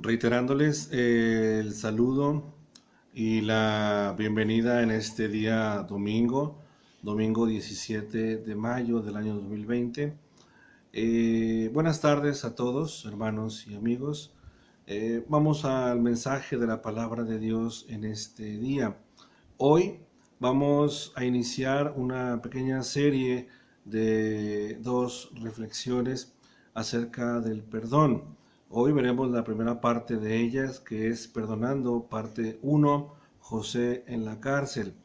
Reiterándoles el saludo y la bienvenida en este día domingo 17 de mayo del año 2020. Buenas tardes a todos, hermanos y amigos. Vamos al mensaje de la palabra de Dios en este día. Hoy vamos a iniciar una pequeña serie de 2 reflexiones acerca del perdón. Hoy veremos la primera parte de ellas, que es Perdonando, parte 1, José en la cárcel.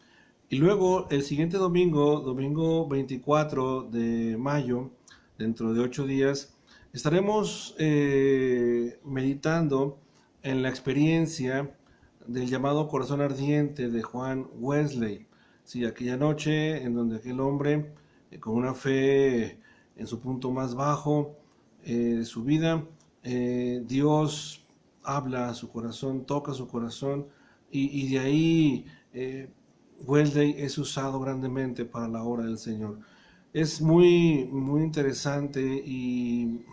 Y luego el siguiente domingo 24 de mayo, dentro de 8 días, estaremos meditando en la experiencia del llamado corazón ardiente de Juan Wesley. Sí, aquella noche en donde aquel hombre, con una fe en su punto más bajo de su vida, Dios habla a su corazón, toca su corazón, y de ahí Wesley es usado grandemente para la obra del Señor. Es muy interesante y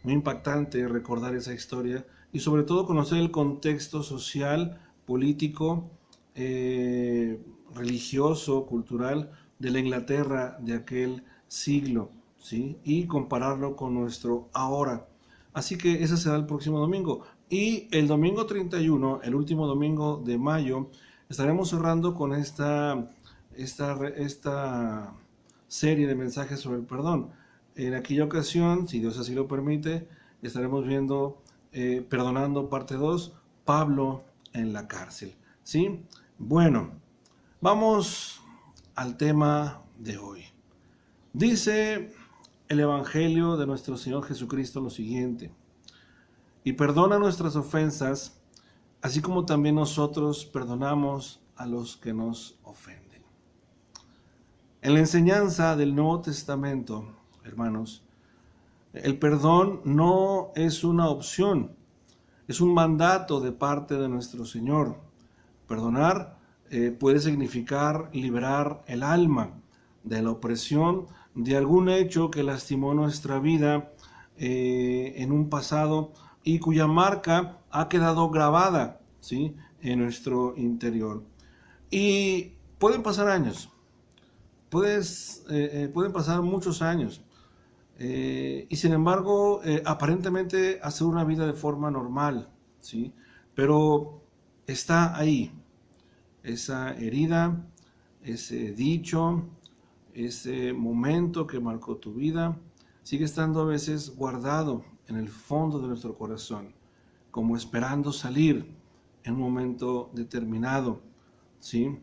muy impactante recordar esa historia y sobre todo conocer el contexto social, político, religioso, cultural de la Inglaterra de aquel siglo, ¿sí? Y compararlo con nuestro ahora. Así que ese será el próximo domingo. Y el domingo 31, el último domingo de mayo, estaremos cerrando con esta serie de mensajes sobre el perdón. En aquella ocasión, si Dios así lo permite, estaremos viendo Perdonando parte 2, Pablo en la cárcel. ¿Sí? Bueno, vamos al tema de hoy. Dice el Evangelio de nuestro Señor Jesucristo lo siguiente: y perdona nuestras ofensas, así como también nosotros perdonamos a los que nos ofenden. En la enseñanza del Nuevo Testamento, hermanos, el perdón no es una opción, es un mandato de parte de nuestro Señor. Perdonar puede significar liberar el alma de la opresión de algún hecho que lastimó nuestra vida en un pasado y cuya marca ha quedado grabada, ¿sí?, en nuestro interior. Y pueden pasar años, pueden pasar muchos años, y sin embargo, aparentemente hacer una vida de forma normal, ¿sí? Pero está ahí, esa herida, ese dicho, ese momento que marcó tu vida, sigue estando a veces guardado en el fondo de nuestro corazón, como esperando salir en un momento determinado, ¿sí?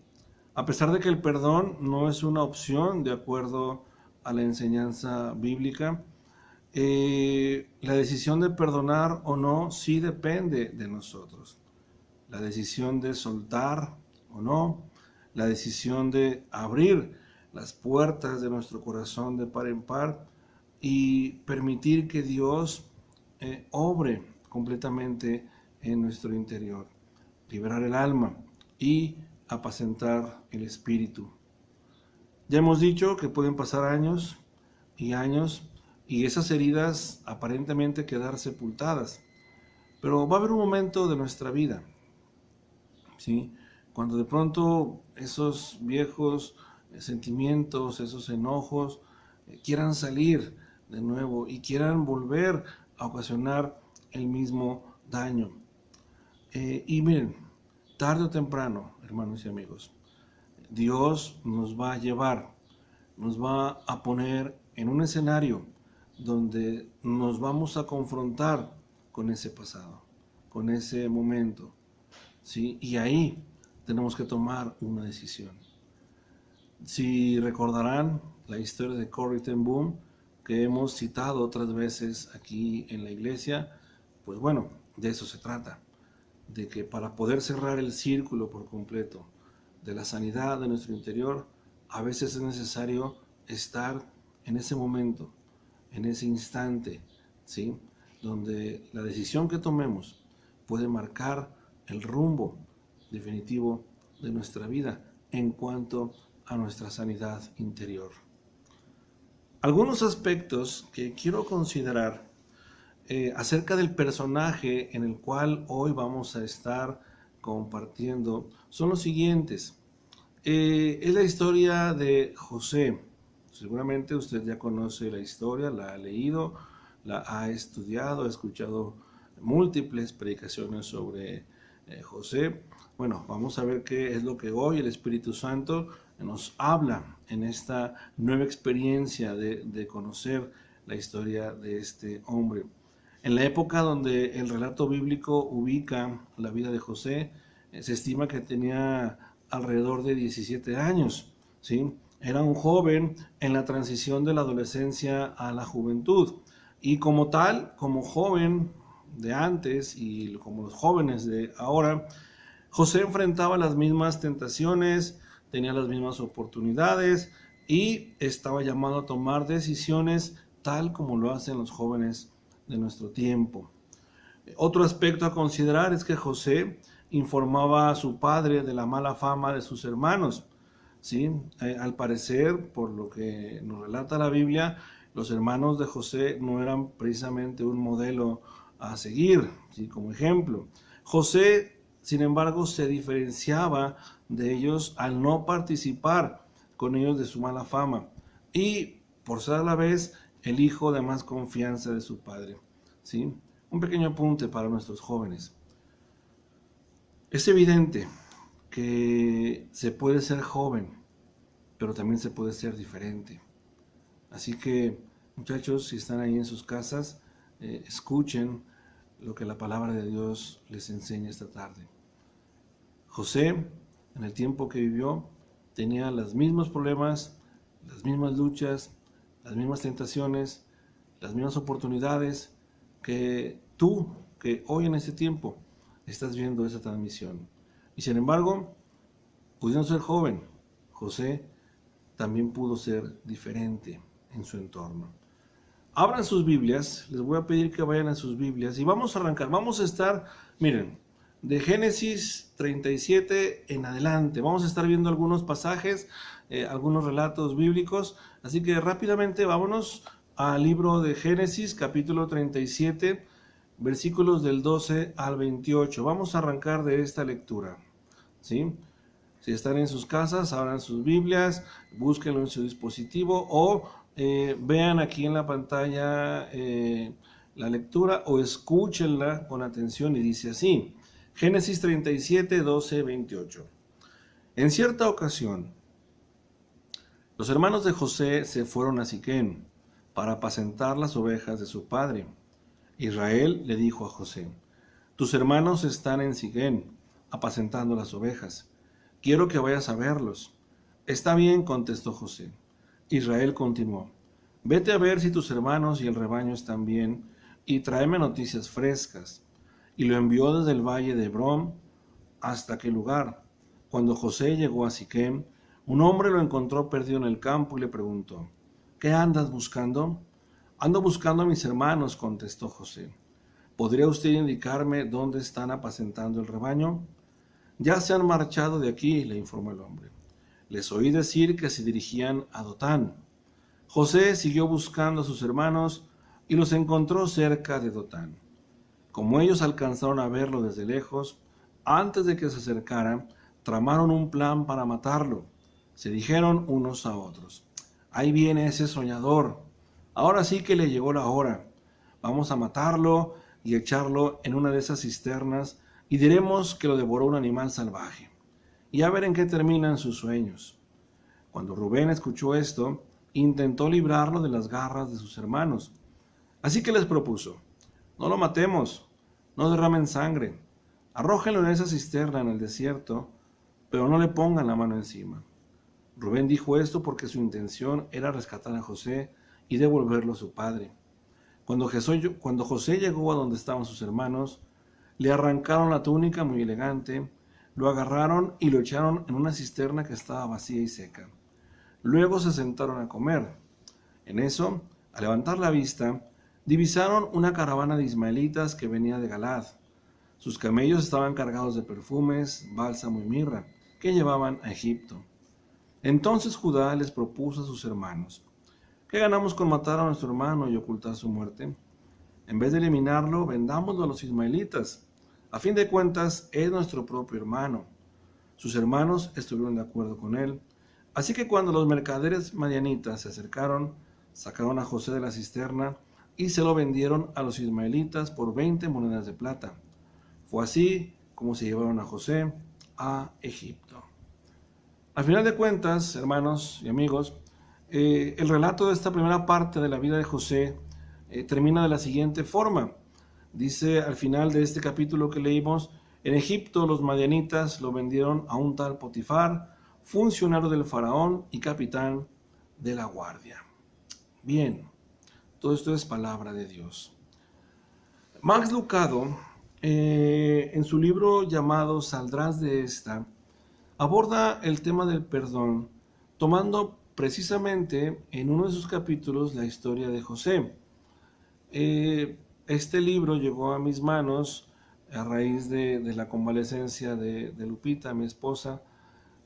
A pesar de que el perdón no es una opción de acuerdo a la enseñanza bíblica, la decisión de perdonar o no sí depende de nosotros. La decisión de soltar o no, la decisión de abrir las puertas de nuestro corazón de par en par y permitir que Dios obre completamente en nuestro interior, liberar el alma y apacentar el espíritu. Ya hemos dicho que pueden pasar años y años y esas heridas aparentemente quedar sepultadas, pero va a haber un momento de nuestra vida, ¿sí?, cuando de pronto esos viejos sentimientos, esos enojos quieran salir de nuevo y quieran volver a ocasionar el mismo daño. Y miren, tarde o temprano, hermanos y amigos, Dios nos va a llevar, nos va a poner en un escenario donde nos vamos a confrontar con ese pasado, con ese momento, ¿sí? Y ahí tenemos que tomar una decisión. Si recordarán la historia de Corrie ten Boom, que hemos citado otras veces aquí en la iglesia, pues bueno, de eso se trata, de que para poder cerrar el círculo por completo de la sanidad de nuestro interior, a veces es necesario estar en ese momento, en ese instante, ¿sí?, donde la decisión que tomemos puede marcar el rumbo definitivo de nuestra vida en cuanto a nuestra sanidad interior. Algunos aspectos que quiero considerar acerca del personaje en el cual hoy vamos a estar compartiendo son los siguientes. Es la historia de José. Seguramente usted ya conoce la historia, la ha leído, la ha estudiado, ha escuchado múltiples predicaciones sobre José. Bueno, vamos a ver qué es lo que hoy el Espíritu Santo nos habla en esta nueva experiencia de conocer la historia de este hombre. En la época donde el relato bíblico ubica la vida de José, se estima que tenía alrededor de 17 años, ¿sí? Era un joven en la transición de la adolescencia a la juventud. Y como tal, como joven de antes y como los jóvenes de ahora, José enfrentaba las mismas tentaciones, tenía las mismas oportunidades y estaba llamado a tomar decisiones tal como lo hacen los jóvenes de nuestro tiempo. Otro aspecto a considerar es que José informaba a su padre de la mala fama de sus hermanos. ¿Sí? Al parecer, por lo que nos relata la Biblia, los hermanos de José no eran precisamente un modelo a seguir, ¿sí? Como ejemplo. José, sin embargo, se diferenciaba de ellos al no participar con ellos de su mala fama y por ser a la vez el hijo de más confianza de su padre, ¿sí? Un pequeño apunte para nuestros jóvenes. Es evidente que se puede ser joven, pero también se puede ser diferente. Así que, muchachos, si están ahí en sus casas, escuchen lo que la palabra de Dios les enseña esta tarde. José, en el tiempo que vivió, tenía los mismos problemas, las mismas luchas, las mismas tentaciones, las mismas oportunidades que tú, que hoy en este tiempo estás viendo esa transmisión. Y sin embargo, pudiendo ser joven, José también pudo ser diferente en su entorno. Abran sus Biblias, les voy a pedir que vayan a sus Biblias y vamos a arrancar. Vamos a estar, miren, de Génesis 37 en adelante. Vamos a estar viendo algunos pasajes, algunos relatos bíblicos. Así que rápidamente vámonos al libro de Génesis, capítulo 37, versículos del 12 al 28. Vamos a arrancar de esta lectura, ¿sí? Si están en sus casas, abran sus Biblias, búsquenlo en su dispositivo o vean aquí en la pantalla la lectura o escúchenla con atención y dice así. Génesis 37, 12, 28. En cierta ocasión, los hermanos de José se fueron a Siquem para apacentar las ovejas de su padre. Israel le dijo a José: tus hermanos están en Siquem apacentando las ovejas. Quiero que vayas a verlos. Está bien, contestó José. Israel continuó: vete a ver si tus hermanos y el rebaño están bien y tráeme noticias frescas. Y lo envió desde el valle de Hebrón hasta aquel lugar. Cuando José llegó a Siquem, un hombre lo encontró perdido en el campo y le preguntó: ¿qué andas buscando? Ando buscando a mis hermanos, contestó José. ¿Podría usted indicarme dónde están apacentando el rebaño? Ya se han marchado de aquí, le informó el hombre. Les oí decir que se dirigían a Dotán. José siguió buscando a sus hermanos y los encontró cerca de Dotán. Como ellos alcanzaron a verlo desde lejos, antes de que se acercara, tramaron un plan para matarlo. Se dijeron unos a otros: ahí viene ese soñador. Ahora sí que le llegó la hora. Vamos a matarlo y echarlo en una de esas cisternas y diremos que lo devoró un animal salvaje. Y a ver en qué terminan sus sueños. Cuando Rubén escuchó esto, intentó librarlo de las garras de sus hermanos. Así que les propuso: no lo matemos, no derramen sangre, arrójenlo en esa cisterna en el desierto, pero no le pongan la mano encima. Rubén dijo esto porque su intención era rescatar a José y devolverlo a su padre. Cuando José llegó a donde estaban sus hermanos, le arrancaron la túnica muy elegante, lo agarraron y lo echaron en una cisterna que estaba vacía y seca. Luego se sentaron a comer. En eso, al levantar la vista, divisaron una caravana de ismaelitas que venía de Galaad. Sus camellos estaban cargados de perfumes, bálsamo y mirra, que llevaban a Egipto. Entonces Judá les propuso a sus hermanos: ¿qué ganamos con matar a nuestro hermano y ocultar su muerte? En vez de eliminarlo, vendámoslo a los ismaelitas. A fin de cuentas, es nuestro propio hermano. Sus hermanos estuvieron de acuerdo con él. Así que cuando los mercaderes madianitas se acercaron, sacaron a José de la cisterna y se lo vendieron a los ismaelitas por 20 monedas de plata. Fue así como se llevaron a José a Egipto. Al final de cuentas, hermanos y amigos, el relato de esta primera parte de la vida de José termina de la siguiente forma. Dice al final de este capítulo que leímos: en Egipto los madianitas lo vendieron a un tal Potifar, funcionario del faraón y capitán de la guardia. Bien, todo esto es palabra de Dios. Max Lucado, en su libro llamado Saldrás de esta, aborda el tema del perdón, tomando precisamente en uno de sus capítulos la historia de José. Este libro llegó a mis manos a raíz de la convalecencia de Lupita, mi esposa,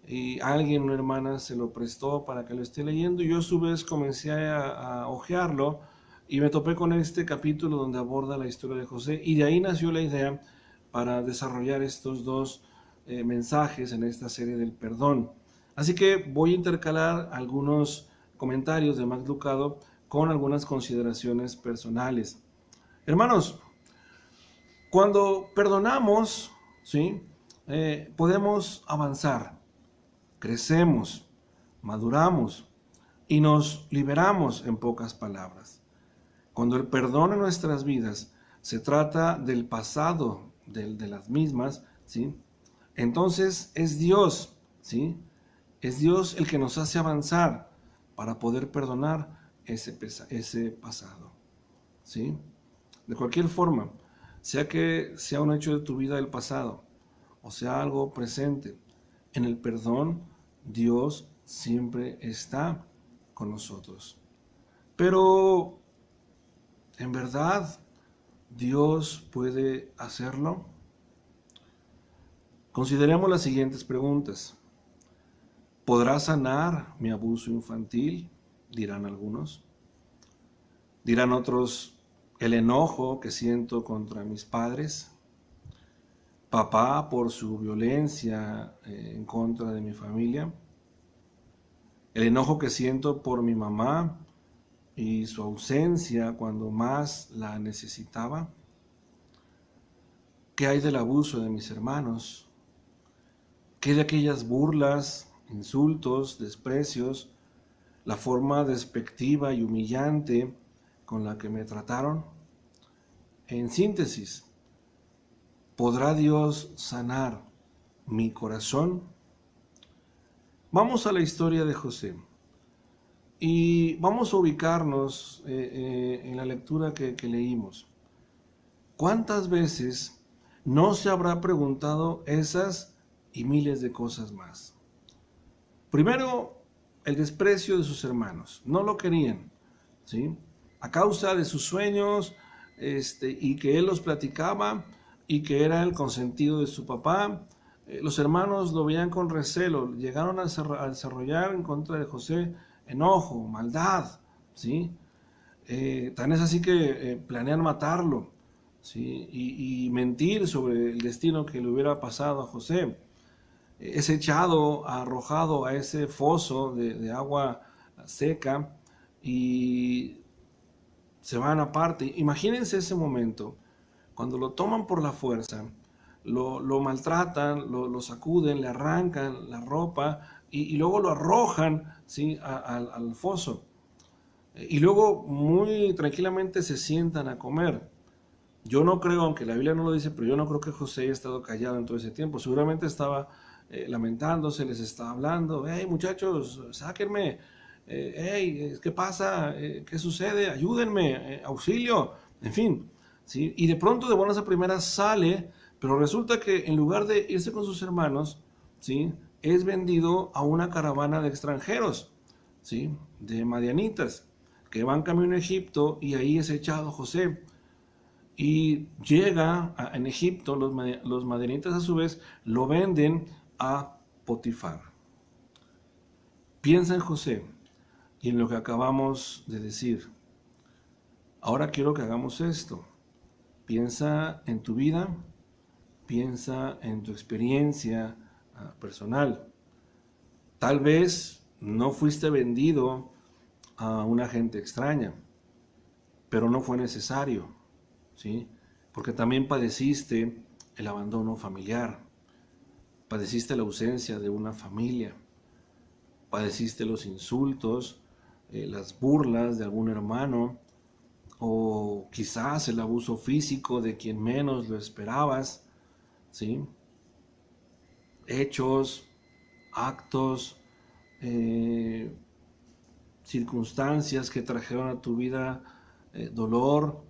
y alguien, una hermana, se lo prestó para que lo esté leyendo, y yo a su vez comencé a hojearlo, y me topé con este capítulo donde aborda la historia de José, y de ahí nació la idea para desarrollar estos dos mensajes en esta serie del perdón. Así que voy a intercalar algunos comentarios de Max Lucado con algunas consideraciones personales. Hermanos, cuando perdonamos, ¿sí? Podemos avanzar, crecemos, maduramos y nos liberamos, en pocas palabras. Cuando el perdón en nuestras vidas se trata del pasado de las mismas, ¿sí? Entonces es Dios, ¿sí? Es Dios el que nos hace avanzar para poder perdonar ese pasado, ¿sí? De cualquier forma, sea que sea un hecho de tu vida del pasado o sea algo presente, en el perdón Dios siempre está con nosotros. Pero, ¿en verdad Dios puede hacerlo? Consideremos las siguientes preguntas. ¿Podrá sanar mi abuso infantil?, dirán algunos. Dirán otros, el enojo que siento contra mis padres, papá por su violencia en contra de mi familia, el enojo que siento por mi mamá y su ausencia cuando más la necesitaba. ¿Qué hay del abuso de mis hermanos? ¿Qué de aquellas burlas, insultos, desprecios, la forma despectiva y humillante con la que me trataron? En síntesis, ¿podrá Dios sanar mi corazón? Vamos a la historia de José y vamos a ubicarnos en la lectura que leímos. ¿Cuántas veces no se habrá preguntado esas y miles de cosas más? Primero, el desprecio de sus hermanos. No lo querían, ¿sí? A causa de sus sueños y que él los platicaba y que era el consentido de su papá. Los hermanos lo veían con recelo, llegaron a desarrollar en contra de José enojo, maldad, ¿sí? Tan es así que planean matarlo, ¿sí? Y mentir sobre el destino que le hubiera pasado a José. Es echado, arrojado a ese foso de agua seca y se van aparte. Imagínense ese momento, cuando lo toman por la fuerza, lo maltratan, lo sacuden, le arrancan la ropa y luego lo arrojan, ¿sí?, al foso. Y luego muy tranquilamente se sientan a comer. Yo no creo, aunque la Biblia no lo dice, pero yo no creo que José haya estado callado en todo ese tiempo. Seguramente estaba lamentándose, les estaba hablando: hey muchachos, sáquenme, hey, ¿qué pasa? ¿Qué sucede? Ayúdenme, auxilio, en fin, ¿sí? Y de pronto, de buenas a primeras, sale, pero resulta que en lugar de irse con sus hermanos, ¿sí?, es vendido a una caravana de extranjeros, ¿sí?, de madianitas, que van camino a Egipto, y ahí es echado José. Y llega en Egipto, los madianitas a su vez lo venden a Potifar. Piensa en José y en lo que acabamos de decir. Ahora quiero que hagamos esto. Piensa en tu vida, piensa en tu experiencia personal. Tal vez no fuiste vendido a una gente extraña, pero no fue necesario, ¿sí? Porque también padeciste el abandono familiar, padeciste la ausencia de una familia, padeciste los insultos, las burlas de algún hermano, o quizás el abuso físico de quien menos lo esperabas, ¿sí? Hechos, actos, circunstancias que trajeron a tu vida dolor,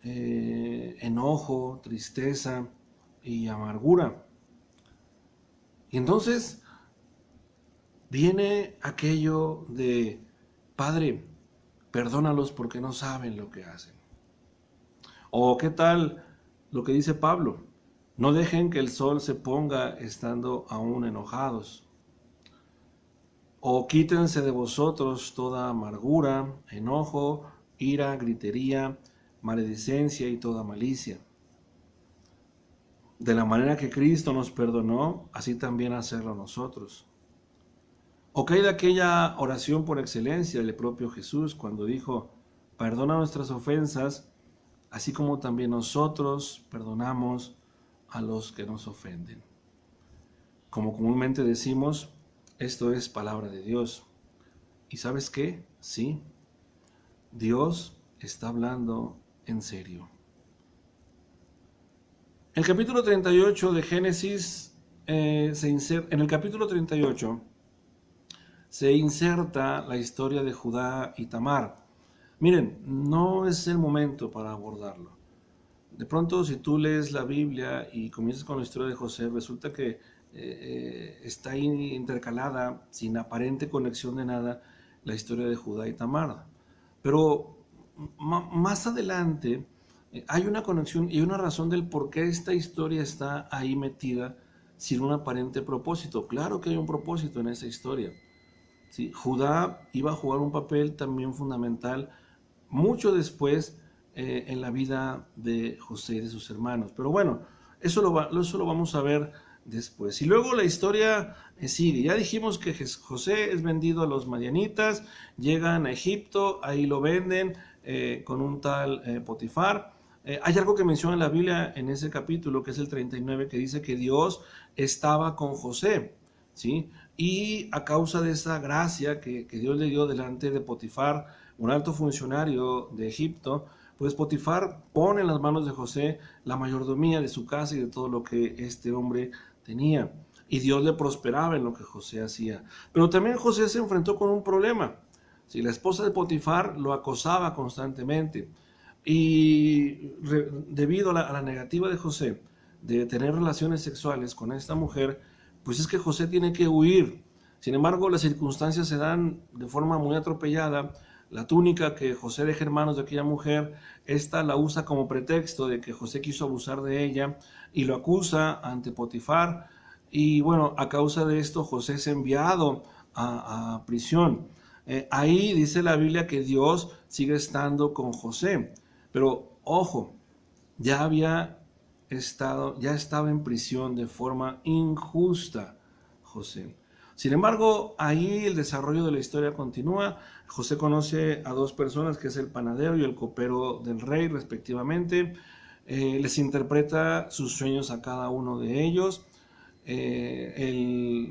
enojo, tristeza y amargura. Y entonces viene aquello de: Padre, perdónalos porque no saben lo que hacen. O qué tal lo que dice Pablo: no dejen que el sol se ponga estando aún enojados. O quítense de vosotros toda amargura, enojo, ira, gritería, maledicencia y toda malicia. De la manera que Cristo nos perdonó, así también hacerlo nosotros. O que hay de aquella oración por excelencia del propio Jesús cuando dijo: perdona nuestras ofensas, así como también nosotros perdonamos a los que nos ofenden. Como comúnmente decimos, esto es palabra de Dios. ¿Y sabes qué? Sí, Dios está hablando en serio. El capítulo 38 de Génesis, en el capítulo 38 se inserta la historia de Judá y Tamar. Miren, no es el momento para abordarlo. De pronto, si tú lees la Biblia y comienzas con la historia de José, resulta que está ahí intercalada, sin aparente conexión de nada, la historia de Judá y Tamar. Pero más adelante hay una conexión y una razón del por qué esta historia está ahí metida sin un aparente propósito. Claro que hay un propósito en esa historia. ¿Sí? Judá iba a jugar un papel también fundamental mucho después en la vida de José y de sus hermanos. Pero bueno, eso lo vamos a ver después. Y luego la historia sigue. Ya dijimos que José es vendido a los madianitas, llegan a Egipto, ahí lo venden con un tal Potifar. Hay algo que menciona en la Biblia en ese capítulo, que es el 39, que dice que Dios estaba con José, ¿sí? Y a causa de esa gracia que Dios le dio delante de Potifar, un alto funcionario de Egipto, pues Potifar pone en las manos de José la mayordomía de su casa y de todo lo que este hombre tenía. Y Dios le prosperaba en lo que José hacía. Pero también José se enfrentó con un problema. Si la esposa de Potifar lo acosaba constantemente. Y debido a la negativa de José de tener relaciones sexuales con esta mujer, pues es que José tiene que huir. Sin embargo, las circunstancias se dan de forma muy atropellada. La túnica que José deja en manos de aquella mujer, esta la usa como pretexto de que José quiso abusar de ella y lo acusa ante Potifar. Y bueno, a causa de esto José es enviado a prisión. Ahí dice la Biblia que Dios sigue estando con José. Pero ojo, ya estaba en prisión de forma injusta José. Sin embargo, ahí el desarrollo de la historia continúa. José conoce a dos personas, que es el panadero y el copero del rey, respectivamente. Les interpreta sus sueños a cada uno de ellos. El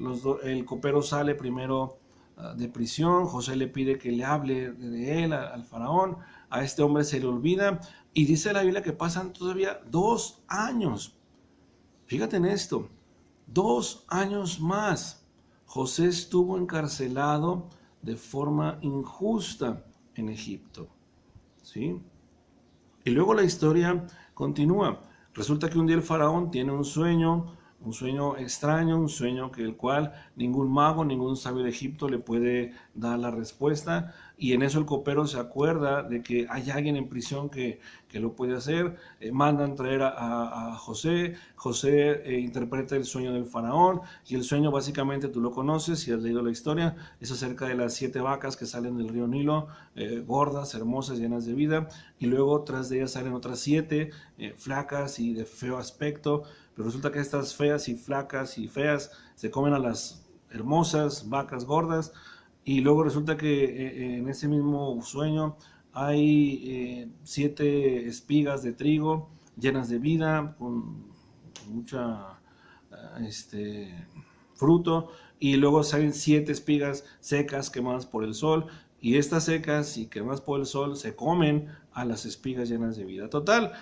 copero sale primero de prisión. José le pide que le hable de él al faraón. A este hombre se le olvida. Y dice la Biblia que pasan todavía 2 años. Fíjate en esto. 2 años más. José estuvo encarcelado de forma injusta en Egipto, ¿sí? Y luego la historia continúa. Resulta que un día el faraón tiene un sueño Un sueño extraño, un sueño que el cual ningún mago, ningún sabio de Egipto le puede dar la respuesta. Y en eso el copero se acuerda de que hay alguien en prisión que lo puede hacer. Mandan traer a José. José interpreta el sueño del faraón. Y el sueño básicamente tú lo conoces, si has leído la historia, es acerca de las 7 vacas que salen del río Nilo, gordas, hermosas, llenas de vida. Y luego tras de ellas salen otras 7 flacas y de feo aspecto. Pero resulta que estas feas y flacas y feas se comen a las hermosas vacas gordas. Y luego resulta que en ese mismo sueño hay 7 espigas de trigo llenas de vida, con mucha fruto. Y luego salen 7 espigas secas quemadas por el sol. Y estas secas y quemadas por el sol se comen a las espigas llenas de vida. Total,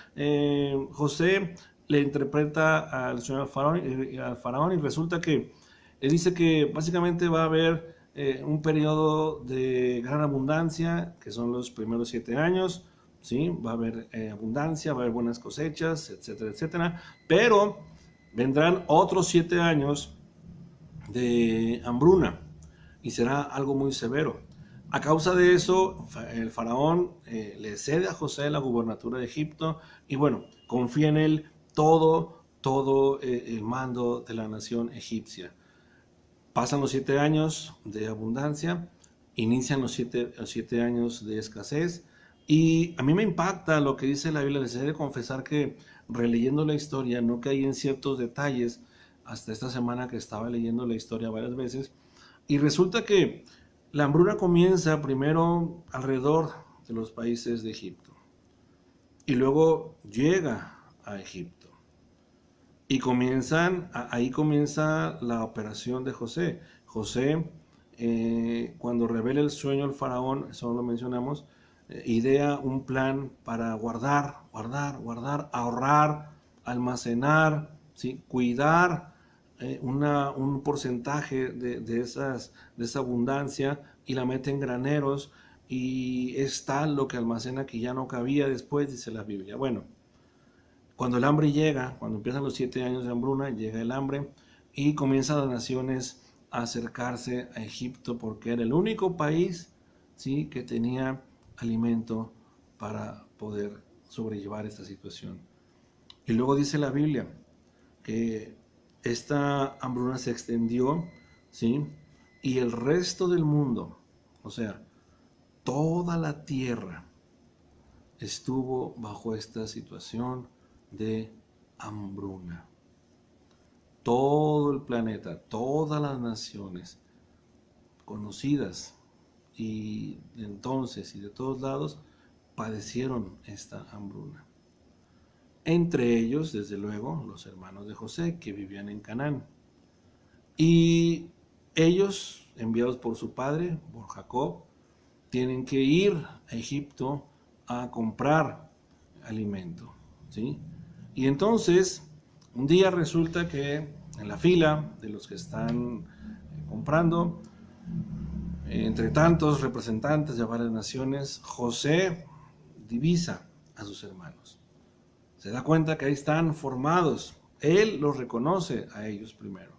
José le interpreta al sueño al faraón y resulta que le dice que básicamente va a haber un periodo de gran abundancia, que son los primeros 7 años, ¿sí? Va a haber abundancia, va a haber buenas cosechas, etcétera, etcétera, pero vendrán otros 7 años de hambruna y será algo muy severo. A causa de eso, el faraón le cede a José la gubernatura de Egipto y bueno, confía en él todo el mando de la nación egipcia. Pasan los 7 años de abundancia, inician los 7 años de escasez y a mí me impacta lo que dice la Biblia. Les he de confesar que releyendo la historia no caí en ciertos detalles hasta esta semana que estaba leyendo la historia varias veces y resulta que la hambruna comienza primero alrededor de los países de Egipto y luego llega a Egipto. Y ahí comienza la operación de José. José, cuando revela el sueño al faraón, eso lo mencionamos, idea un plan para guardar, ahorrar, almacenar, ¿sí? Cuidar un porcentaje de esa abundancia y la mete en graneros y es tal lo que almacena que ya no cabía después, dice la Biblia. Bueno, cuando el hambre llega, cuando empiezan los 7 años de hambruna, llega el hambre y comienzan las naciones a acercarse a Egipto porque era el único país, ¿sí?, que tenía alimento para poder sobrellevar esta situación. Y luego dice la Biblia que esta hambruna se extendió, ¿sí?, y el resto del mundo, o sea, toda la tierra estuvo bajo esta situación de hambruna. Todo el planeta, todas las naciones conocidas y de entonces y de todos lados padecieron esta hambruna. Entre ellos, desde luego, los hermanos de José que vivían en Canaán. Y ellos, enviados por su padre, por Jacob, tienen que ir a Egipto a comprar alimento, ¿sí? Y entonces, un día resulta que en la fila de los que están comprando, entre tantos representantes de varias naciones, José divisa a sus hermanos. Se da cuenta que ahí están formados. Él los reconoce a ellos primero.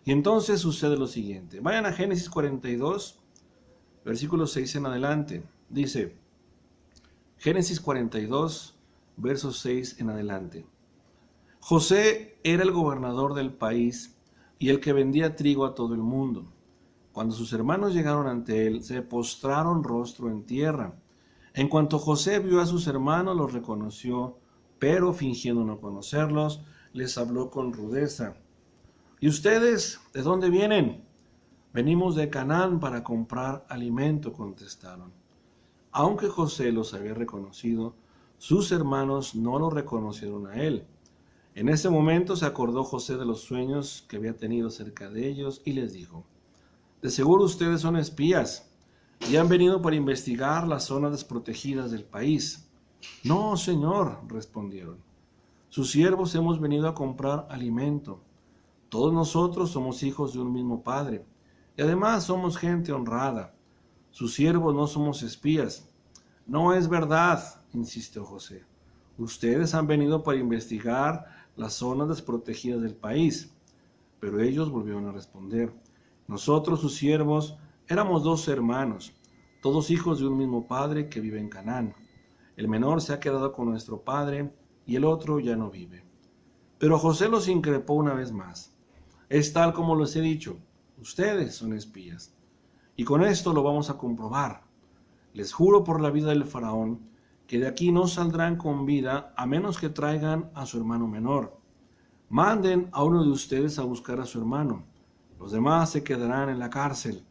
Y entonces sucede lo siguiente. Vayan a Génesis 42, versículo 6 en adelante. Dice, Génesis 42, versos 6 en adelante. José era el gobernador del país y el que vendía trigo a todo el mundo. Cuando sus hermanos llegaron ante él, se postraron rostro en tierra. En cuanto José vio a sus hermanos, los reconoció, pero fingiendo no conocerlos, les habló con rudeza. ¿Y ustedes de dónde vienen? Venimos de Canaán para comprar alimento, contestaron. Aunque José los había reconocido, sus hermanos no lo reconocieron a él. En ese momento se acordó José de los sueños que había tenido cerca de ellos y les dijo, de seguro ustedes son espías y han venido para investigar las zonas desprotegidas del país. No, señor, respondieron. Sus siervos hemos venido a comprar alimento. Todos nosotros somos hijos de un mismo padre y además somos gente honrada. Sus siervos no somos espías. No es verdad, insistió José. Ustedes han venido para investigar las zonas desprotegidas del país. Pero ellos volvieron a responder: nosotros, sus siervos, éramos 12 hermanos, todos hijos de un mismo padre que vive en Canaán. El menor se ha quedado con nuestro padre y el otro ya no vive. Pero José los increpó una vez más: es tal como les he dicho, ustedes son espías. Y con esto lo vamos a comprobar. Les juro por la vida del faraón que de aquí no saldrán con vida a menos que traigan a su hermano menor. Manden a uno de ustedes a buscar a su hermano. Los demás se quedarán en la cárcel.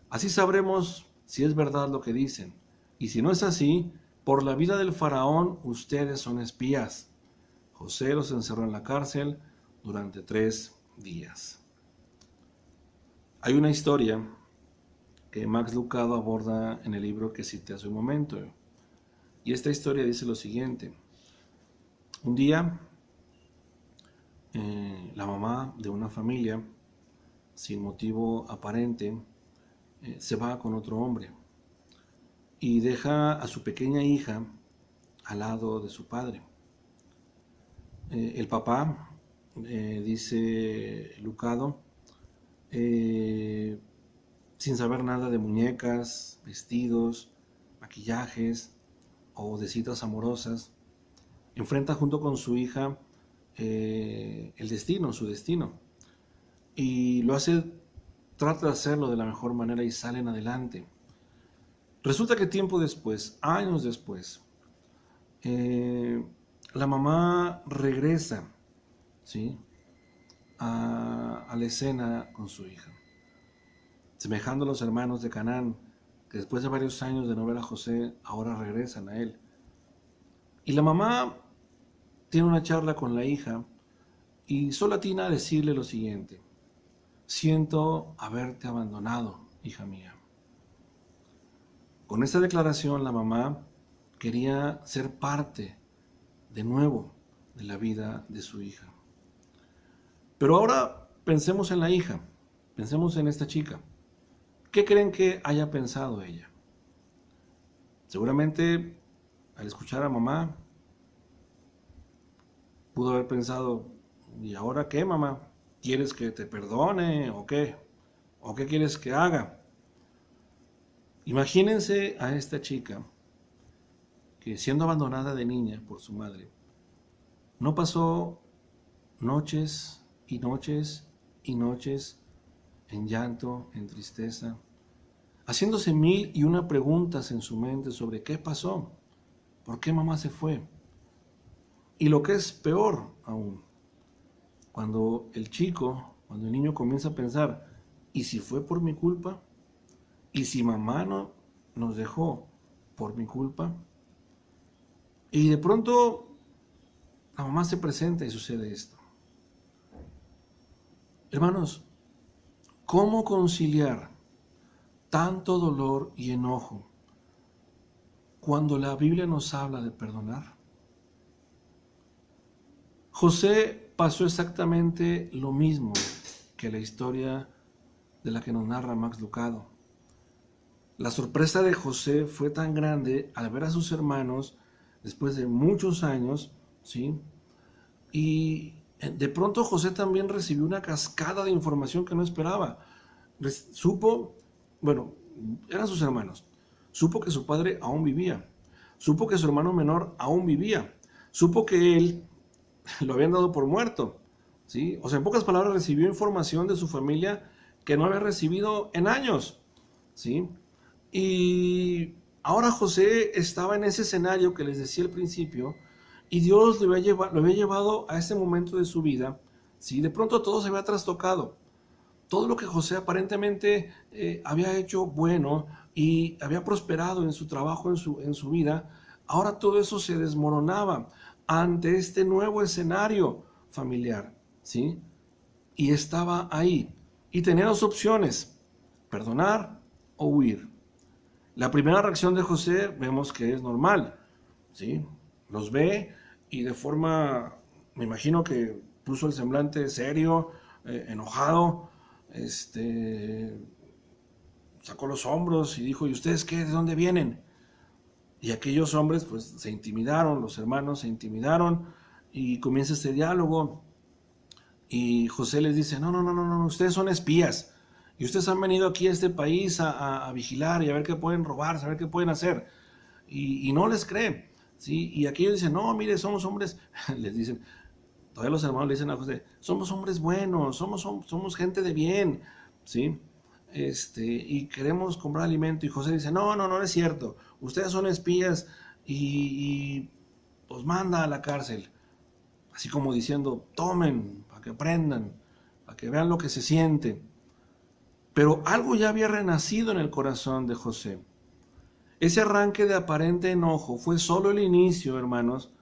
Así sabremos si es verdad lo que dicen. Y si no es así, por la vida del faraón, ustedes son espías. José los encerró en la cárcel durante 3 días. Hay una historia que Max Lucado aborda en el libro que cité hace un momento. Y esta historia dice lo siguiente. Un día, la mamá de una familia, sin motivo aparente, se va con otro hombre y deja a su pequeña hija al lado de su padre. El papá, dice Lucado, sin saber nada de muñecas, vestidos, maquillajes o de citas amorosas, enfrenta junto con su hija su destino, y trata de hacerlo de la mejor manera y salen adelante. Resulta que tiempo después, años después, la mamá regresa, ¿sí?, a la escena con su hija, semejando a los hermanos de Canaán, que después de varios años de no ver a José, ahora regresan a él. Y la mamá tiene una charla con la hija y solo atina a decirle lo siguiente: siento haberte abandonado, hija mía. Con esta declaración, la mamá quería ser parte de nuevo de la vida de su hija. Pero ahora pensemos en la hija, pensemos en esta chica. ¿Qué creen que haya pensado ella? Seguramente, al escuchar a mamá, pudo haber pensado: ¿y ahora qué, mamá? ¿Quieres que te perdone o qué? ¿O qué quieres que haga? Imagínense a esta chica que, siendo abandonada de niña por su madre, no pasó noches y noches y noches en llanto, en tristeza, haciéndose 1001 preguntas en su mente sobre qué pasó, por qué mamá se fue. Y lo que es peor aún, cuando el niño comienza a pensar: ¿y si fue por mi culpa? ¿Y si mamá no nos dejó por mi culpa? Y de pronto la mamá se presenta y sucede esto. Hermanos, ¿cómo conciliar tanto dolor y enojo cuando la Biblia nos habla de perdonar? José pasó exactamente lo mismo que la historia de la que nos narra Max Lucado. La sorpresa de José fue tan grande al ver a sus hermanos después de muchos años, ¿sí? Y de pronto José también recibió una cascada de información que no esperaba. Eran sus hermanos. Supo que su padre aún vivía. Supo que su hermano menor aún vivía. Supo que él lo habían dado por muerto, ¿sí? O sea, en pocas palabras, recibió información de su familia que no había recibido en años, ¿sí? Y ahora José estaba en ese escenario que les decía al principio, y Dios lo había llevado a ese momento de su vida, ¿sí? De pronto todo se había trastocado. Todo lo que José aparentemente había hecho bueno y había prosperado en su trabajo, en su vida, ahora todo eso se desmoronaba ante este nuevo escenario familiar, ¿sí? Y estaba ahí. Y tenía 2 opciones: perdonar o huir. La primera reacción de José vemos que es normal, ¿sí? Los ve y de forma, me imagino que puso el semblante serio, enojado, sacó los hombros y dijo: ¿y ustedes qué? ¿De dónde vienen? Y aquellos hombres pues se intimidaron, los hermanos se intimidaron y comienza este diálogo. Y José les dice, no, ustedes son espías. Y ustedes han venido aquí a este país a vigilar y a ver qué pueden robar, a ver qué pueden hacer. Y no les cree, ¿sí? Y aquellos dicen, no, mire, somos hombres, les dicen, todavía los hermanos le dicen a José, somos hombres buenos, somos gente de bien, ¿sí? Y queremos comprar alimento. Y José dice, no es cierto, ustedes son espías y los manda a la cárcel. Así como diciendo, tomen, para que aprendan, para que vean lo que se siente. Pero algo ya había renacido en el corazón de José. Ese arranque de aparente enojo fue solo el inicio, hermanos,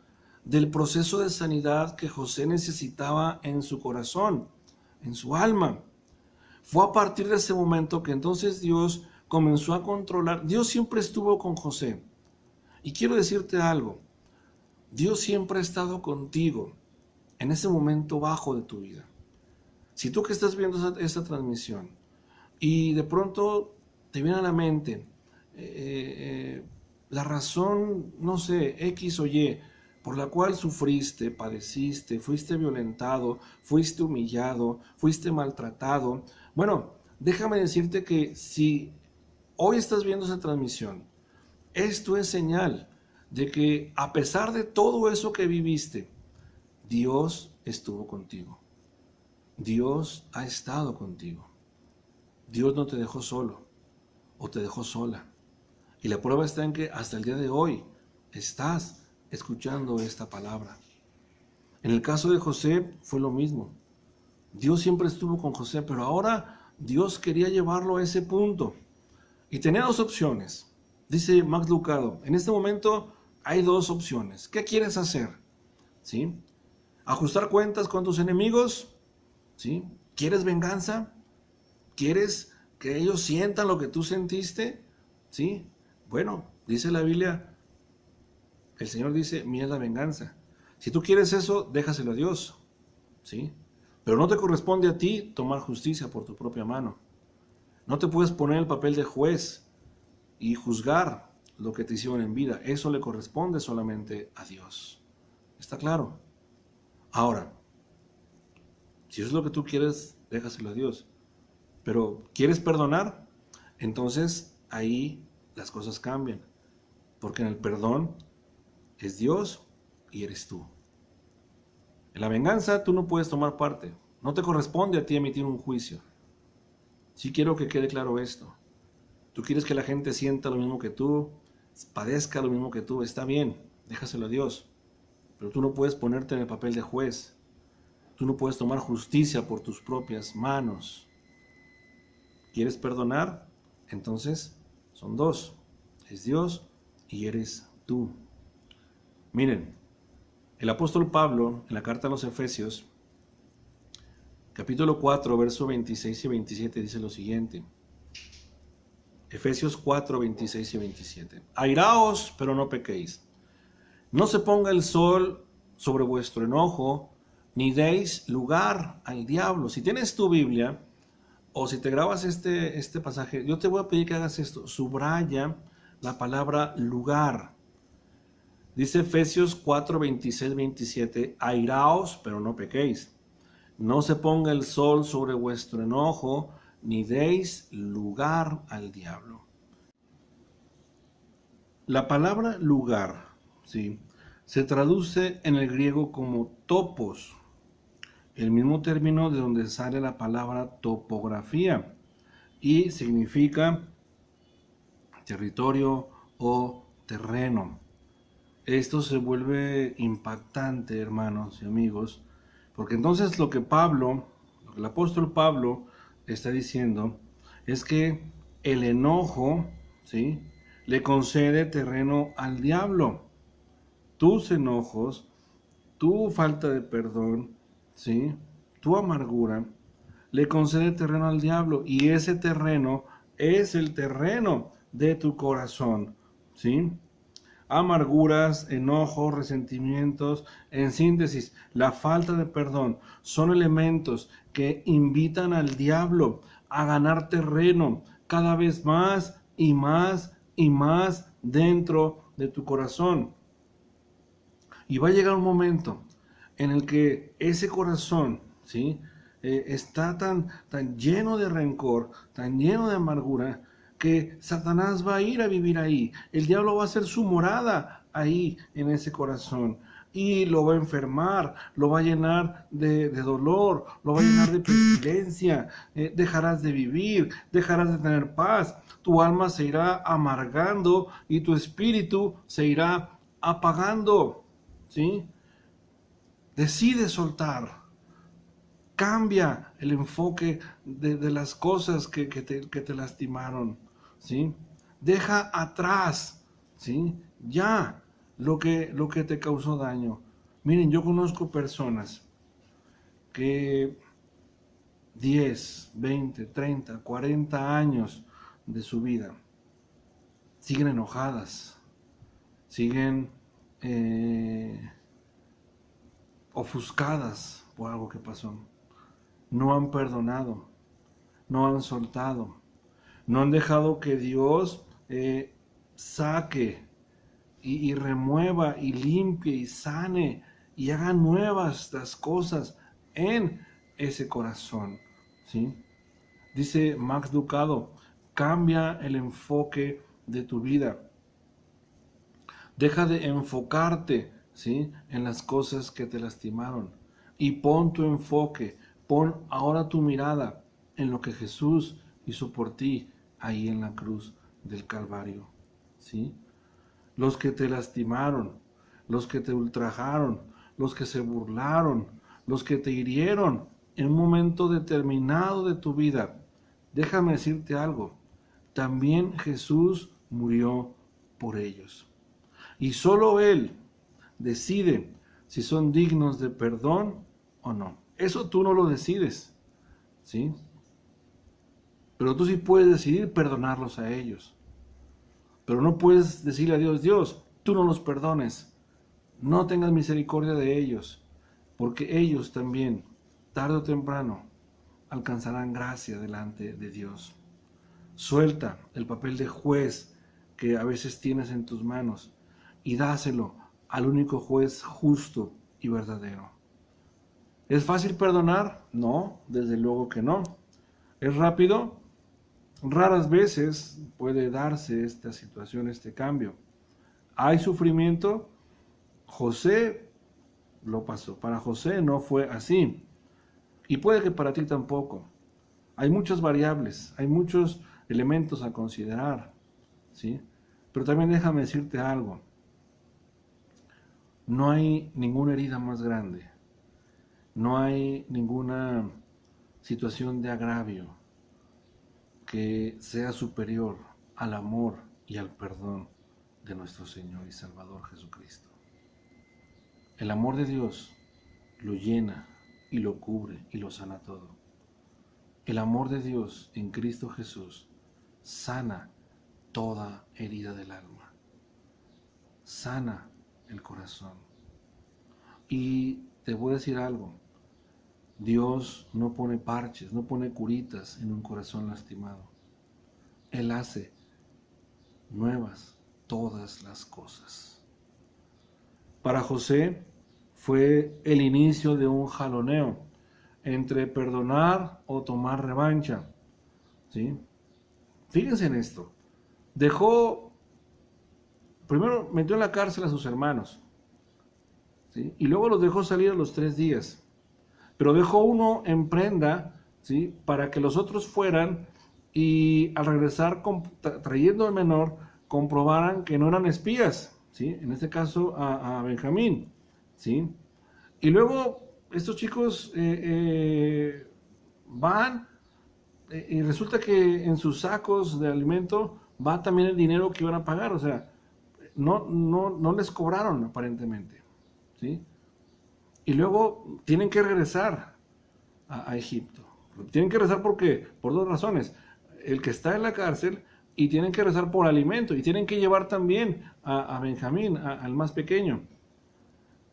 del proceso de sanidad que José necesitaba en su corazón, en su alma. Fue a partir de ese momento que entonces Dios comenzó a controlar. Dios siempre estuvo con José. Y quiero decirte algo, Dios siempre ha estado contigo en ese momento bajo de tu vida. Si tú que estás viendo esta transmisión y de pronto te viene a la mente la razón, no sé, X o Y, por la cual sufriste, padeciste, fuiste violentado, fuiste humillado, fuiste maltratado. Bueno, déjame decirte que si hoy estás viendo esa transmisión, esto es señal de que a pesar de todo eso que viviste, Dios estuvo contigo. Dios ha estado contigo. Dios no te dejó solo o te dejó sola. Y la prueba está en que hasta el día de hoy estás escuchando esta palabra. En el caso de José fue lo mismo. Dios siempre estuvo con José, pero ahora Dios quería llevarlo a ese punto. Y tenía dos opciones. Dice Max Lucado, en este momento hay dos opciones. ¿Qué quieres hacer? ¿Sí? ¿Ajustar cuentas con tus enemigos? ¿Sí? ¿Quieres venganza? ¿Quieres que ellos sientan lo que tú sentiste? ¿Sí? Bueno, dice la Biblia, el Señor dice, mía es la venganza. Si tú quieres eso, déjaselo a Dios. ¿Sí? Pero no te corresponde a ti tomar justicia por tu propia mano. No te puedes poner el papel de juez y juzgar lo que te hicieron en vida. Eso le corresponde solamente a Dios. ¿Está claro? Ahora, si eso es lo que tú quieres, déjaselo a Dios. Pero ¿quieres perdonar? Entonces ahí las cosas cambian. Porque en el perdón es Dios y eres tú. En la venganza tú no puedes tomar parte. No te corresponde a ti emitir un juicio. Sí quiero que quede claro esto. Tú quieres que la gente sienta lo mismo que tú, padezca lo mismo que tú. Está bien, déjaselo a Dios. Pero tú no puedes ponerte en el papel de juez. Tú no puedes tomar justicia por tus propias manos. ¿Quieres perdonar? Entonces son dos. Es Dios y eres tú. Miren, el apóstol Pablo, en la carta a los Efesios, capítulo 4, verso 26 y 27, dice lo siguiente. Efesios 4, 26 y 27. Airaos, pero no pequéis. No se ponga el sol sobre vuestro enojo, ni deis lugar al diablo. Si tienes tu Biblia, o si te grabas este pasaje, yo te voy a pedir que hagas esto. Subraya la palabra lugar. Dice Efesios 4, 26, 27. Airaos, pero no pequéis. No se ponga el sol sobre vuestro enojo, ni deis lugar al diablo. La palabra lugar, ¿sí?, se traduce en el griego como topos, el mismo término de donde sale la palabra topografía, y significa territorio o terreno. Esto se vuelve impactante, hermanos y amigos, porque entonces lo que el apóstol Pablo está diciendo es que el enojo, ¿sí?, le concede terreno al diablo. Tus enojos, tu falta de perdón, ¿sí?, tu amargura, le concede terreno al diablo, y ese terreno es el terreno de tu corazón, ¿sí? Amarguras, enojos, resentimientos, en síntesis, la falta de perdón son elementos que invitan al diablo a ganar terreno cada vez más y más y más dentro de tu corazón. Y va a llegar un momento en el que ese corazón, ¿sí? Está tan lleno de rencor, tan lleno de amargura, que Satanás va a ir a vivir ahí. El diablo va a hacer su morada ahí en ese corazón. Y lo va a enfermar, lo va a llenar de dolor, lo va a llenar de pestilencia, dejarás de vivir, dejarás de tener paz, tu alma se irá amargando y tu espíritu se irá apagando, ¿sí? Decide soltar, cambia el enfoque de las cosas que te lastimaron, ¿sí? Deja atrás, ¿sí? Ya lo que te causó daño. Miren, yo conozco personas que 10, 20, 30, 40 años de su vida siguen enojadas, siguen ofuscadas por algo que pasó. No han perdonado, no han soltado, no han dejado que Dios saque y remueva y limpie y sane y haga nuevas las cosas en ese corazón, ¿sí? Dice Max Lucado, cambia el enfoque de tu vida. Deja de enfocarte, ¿sí?, en las cosas que te lastimaron y pon tu enfoque, pon ahora tu mirada en lo que Jesús hizo por ti ahí en la cruz del Calvario, ¿sí? Los que te lastimaron, los que te ultrajaron, los que se burlaron, los que te hirieron en un momento determinado de tu vida, déjame decirte algo, también Jesús murió por ellos. Y solo Él decide si son dignos de perdón o no. Eso tú no lo decides, ¿sí? Pero tú sí puedes decidir perdonarlos a ellos. Pero no puedes decirle a Dios, Dios, tú no los perdones, no tengas misericordia de ellos, porque ellos también, tarde o temprano, alcanzarán gracia delante de Dios. Suelta el papel de juez que a veces tienes en tus manos y dáselo al único juez justo y verdadero. ¿Es fácil perdonar? No, desde luego que no. ¿Es rápido? Raras veces puede darse esta situación, este cambio. ¿Hay sufrimiento? José lo pasó. Para José no fue así. Y puede que para ti tampoco. Hay muchas variables, hay muchos elementos a considerar, ¿sí? Pero también déjame decirte algo. No hay ninguna herida más grande. No hay ninguna situación de agravio que sea superior al amor y al perdón de nuestro Señor y Salvador Jesucristo. El amor de Dios lo llena y lo cubre y lo sana todo. El amor de Dios en Cristo Jesús sana toda herida del alma, sana el corazón. Y te voy a decir algo, Dios no pone parches, no pone curitas en un corazón lastimado. Él hace nuevas todas las cosas. Para José fue el inicio de un jaloneo entre perdonar o tomar revancha, ¿sí? Fíjense en esto. Primero metió en la cárcel a sus hermanos, ¿sí? Y luego los dejó salir a los 3 días. Pero dejó uno en prenda, ¿sí?, para que los otros fueran y al regresar trayendo al menor, comprobaran que no eran espías, ¿sí? En este caso a Benjamín, ¿sí? Y luego estos chicos van y resulta que en sus sacos de alimento va también el dinero que iban a pagar, o sea, no les cobraron aparentemente, ¿sí? Y luego tienen que regresar a Egipto. Tienen que regresar por 2 razones. El que está en la cárcel y tienen que regresar por alimento y tienen que llevar también a Benjamín, al más pequeño.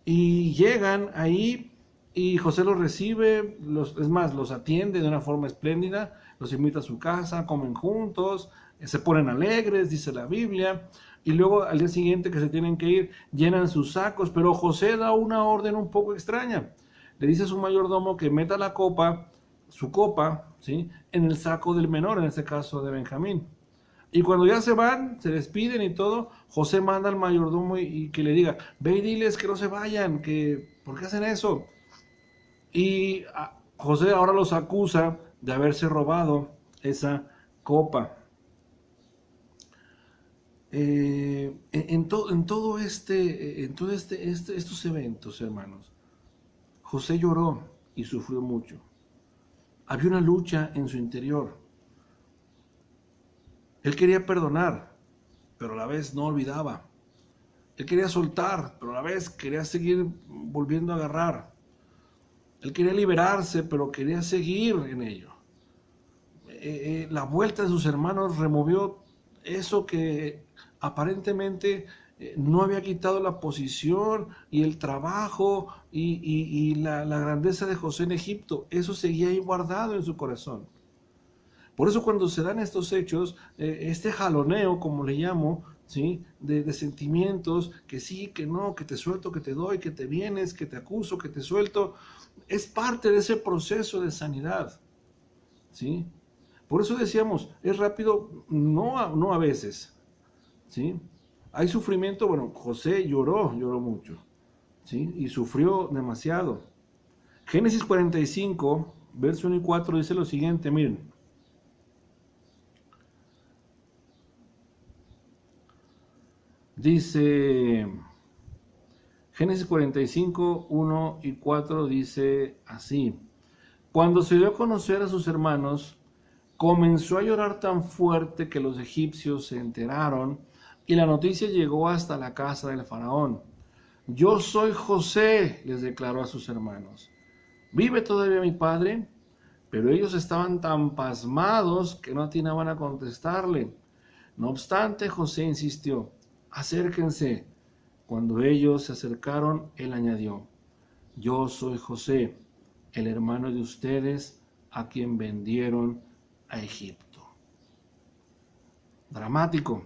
Y llegan ahí y José los recibe, los atiende de una forma espléndida, los invita a su casa, comen juntos, se ponen alegres, dice la Biblia, y luego al día siguiente que se tienen que ir, llenan sus sacos, pero José da una orden un poco extraña. Le dice a su mayordomo que meta la copa, su copa, ¿sí?, en el saco del menor, en este caso de Benjamín. Y cuando ya se van, se despiden y todo, José manda al mayordomo y que le diga, ve y diles que no se vayan, que ¿por qué hacen eso? Y José ahora los acusa de haberse robado esa copa. Estos eventos, hermanos, José lloró y sufrió mucho. Había una lucha en su interior. Él quería perdonar, pero a la vez no olvidaba. Él quería soltar, pero a la vez quería seguir volviendo a agarrar. Él quería liberarse, pero quería seguir en ello. La vuelta de sus hermanos removió eso que aparentemente no había quitado la posición y el trabajo y la grandeza de José en Egipto. Eso seguía ahí guardado en su corazón. Por eso cuando se dan estos hechos, este jaloneo, como le llamo, ¿sí?, de sentimientos, que sí, que no, que te suelto, que te doy, que te vienes, que te acuso, que te suelto, es parte de ese proceso de sanidad, ¿sí? Por eso decíamos, es rápido, no a veces, ¿sí? Hay sufrimiento, bueno, José lloró mucho, ¿sí?, y sufrió demasiado. Génesis 45, verso 1 y 4 dice lo siguiente, miren. Dice, Génesis 45, 1 y 4 dice así: cuando se dio a conocer a sus hermanos, comenzó a llorar tan fuerte que los egipcios se enteraron y la noticia llegó hasta la casa del faraón. Yo soy José, les declaró a sus hermanos. ¿Vive todavía mi padre? Pero ellos estaban tan pasmados que no atinaban a contestarle. No obstante, José insistió: acérquense. Cuando ellos se acercaron, él añadió: yo soy José, el hermano de ustedes, a quien vendieron a Egipto. Dramático.